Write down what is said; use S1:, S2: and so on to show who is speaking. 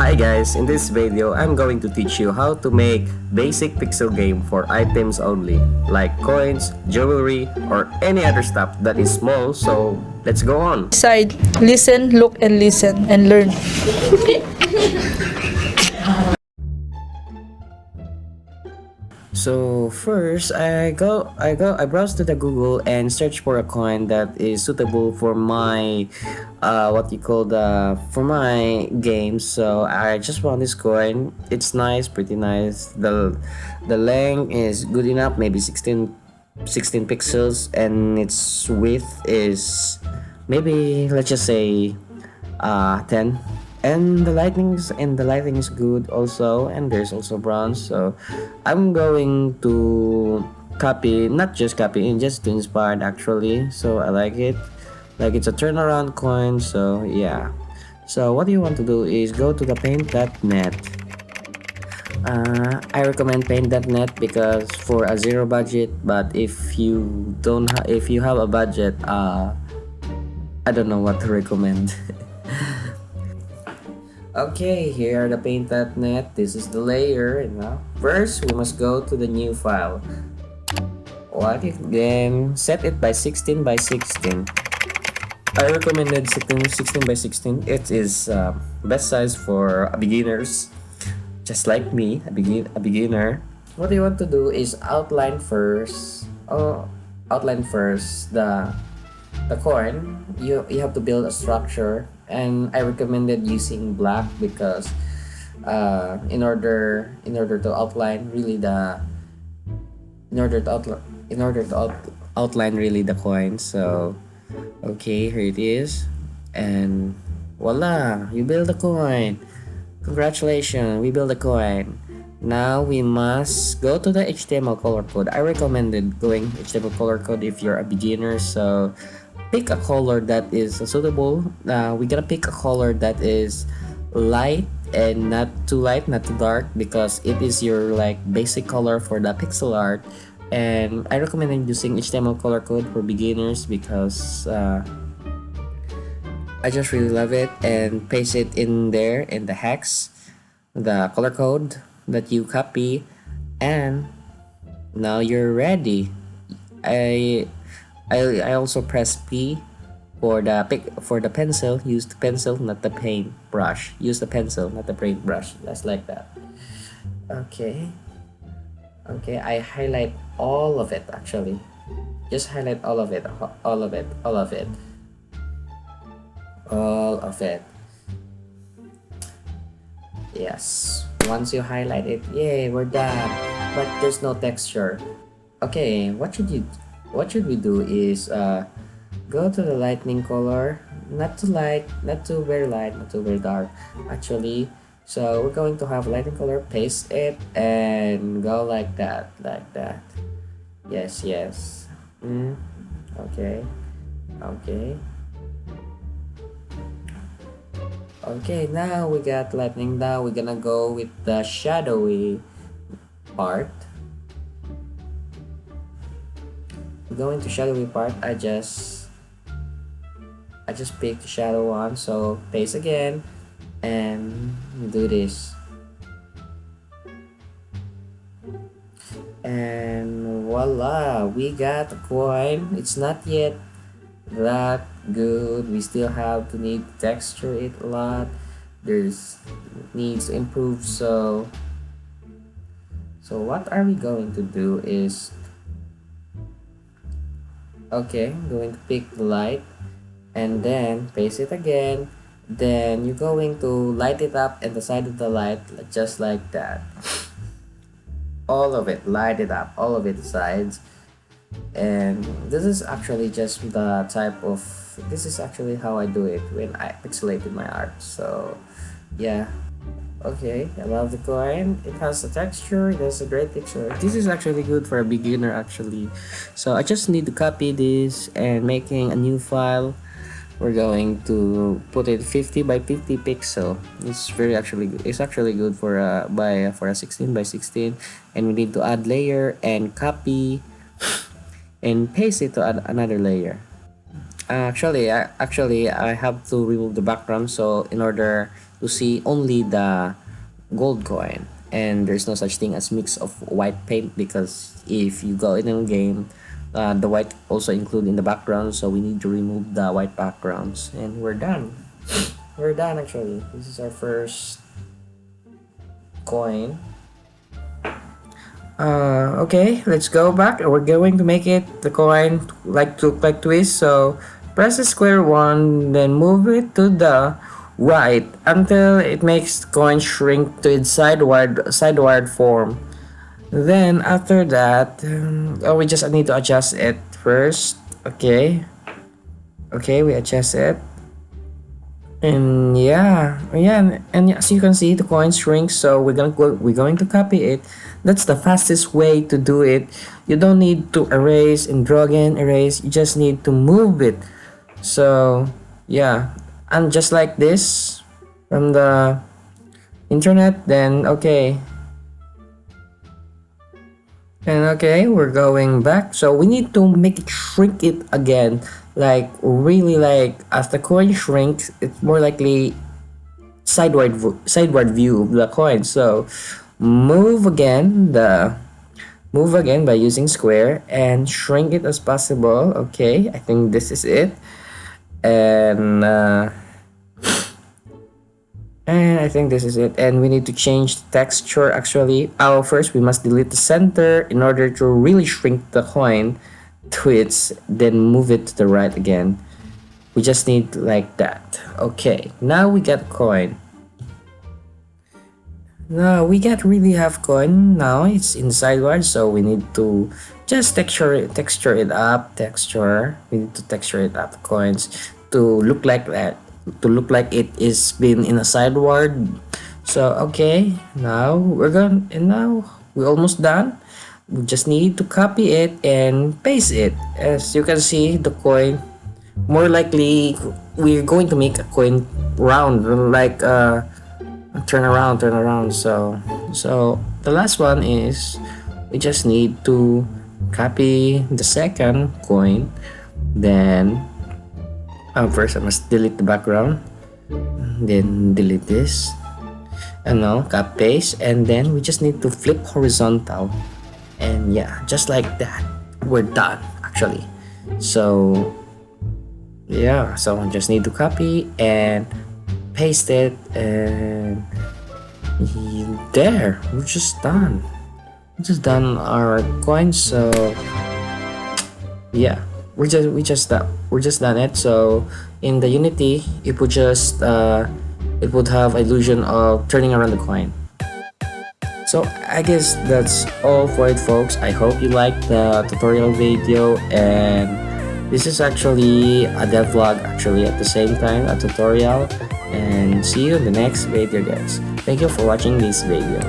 S1: Hi guys, in this video I'm going to teach you how to make basic pixel game for items only, like coins, jewelry, or any other stuff that is small, so let's go on.
S2: Side, listen, look, and listen, and learn.
S1: So first I browse to the Google and search for a coin that is suitable for my what you call the for my game. So I just found this coin. It's nice, pretty nice. The length is good enough, maybe 16 pixels, and its width is maybe, let's just say, 10. And the lighting is good also, and there's also bronze. So I'm going to copy, not just copy in, just to inspire actually. So I like it, like it's a turnaround coin. So yeah, so what you want to do is go to the paint.net. I recommend paint.net because for a zero budget, but if you don't if you have a budget, I don't know what to recommend. Okay, here are the paint.net. This is the layer. First, we must go to the new file. Then set it by 16 by 16. I recommended 16 by 16. It is best size for beginners, just like me, a beginner. What you want to do is outline first. Outline first the coin. You have to build a structure, and I recommended using black because in order to outline really outline really the coin. So okay, here it is, and voila, you build a coin. Congratulations, we build a coin. Now we must go to the HTML color code. I recommended going HTML color code if you're a beginner. So pick a color that is suitable. We're gonna pick a color that is light and not too light, not too dark, because it is your like basic color for the pixel art. And I recommend using HTML color code for beginners because I just really love it. And paste it in there in the hex, the color code that you copy, and now you're ready. I also press P for the pencil. Use the pencil, not the paint brush. Use the pencil, not the paint brush. Just like that. Okay. Okay, I highlight all of it actually. Just highlight all of it, all of it, all of it, all of it. Yes. Once you highlight it, yay, we're done. But there's no texture. Okay, what should we do is go to the lightning color, not too light, not too very light, not too very dark actually. So we're going to have lightning color, paste it, and go like that. Yes. Okay. Okay, now we got lightning. Now we're gonna go with the shadowy part. Going to shadowy part, I just pick the shadow one. So paste again and do this, and voila, we got a coin. It's not yet that good. We still have to need to texture it a lot. There's needs to improve. So what are we going to do is, okay, I'm going to pick the light and then paste it again. Then you're going to light it up at the side of the light, just like that. All of it, light it up, all of its sides. And this is actually just the type of, this is actually how I do it when I pixelated my art. So yeah. Okay, I love the coin. It has a texture, it has a great texture. This is actually good for a beginner actually. So I just need to copy this and making a new file. We're going to put it 50 by 50 pixel. It's actually good. It's actually good for a 16 by 16, and we need to add layer and copy and paste it to add another layer. Actually I have to remove the background, so in order to see only the gold coin, and there's no such thing as mix of white paint, because if you go in a game, the white also include in the background, so we need to remove the white backgrounds, and we're done. We're done actually. This is our first coin. Okay, let's go back. We're going to make it the coin like to look like twist. So press the square one, then move it to the right until it makes the coin shrink to its sideward form. Then after that, we just need to adjust it first. Okay, okay, we adjust it. And and as you can see, the coin shrinks. So we're going to copy it. That's the fastest way to do it. You don't need to erase and draw again, erase. You just need to move it. So yeah, and just like this from the internet. Then okay, and okay, we're going back. So we need to make it shrink it again. Like really, like as the coin shrinks, it's more likely sideward view of the coin. So move again by using square and shrink it as possible. Okay, I think this is it. And I think this is it. And we need to change the texture actually. First we must delete the center in order to really shrink the coin to its, then move it to the right again. We just need like that. Okay, now we got coin. Now we got really have coin. Now it's in sideward, so we need to just texture it up. We need to texture it up, the coins, to look like that, to look like it is been in a sideward. So okay, now we're almost done. We just need to copy it and paste it. As you can see, the coin, more likely we're going to make a coin round, like turn around. So the last one is we just need to copy the second coin. Then first I must delete the background, then delete this, and now cut paste, and then we just need to flip horizontal, and yeah, just like that, we're done actually. So yeah, so I just need to copy and paste it, and there, we're just done. Our coins. So yeah, we just done it. So in the Unity, it would just it would have illusion of turning around the coin. So I guess that's all for it, folks. I hope you liked the tutorial video, and this is actually a dev vlog actually at the same time, a tutorial. And see you in the next video, guys. Thank you for watching this video.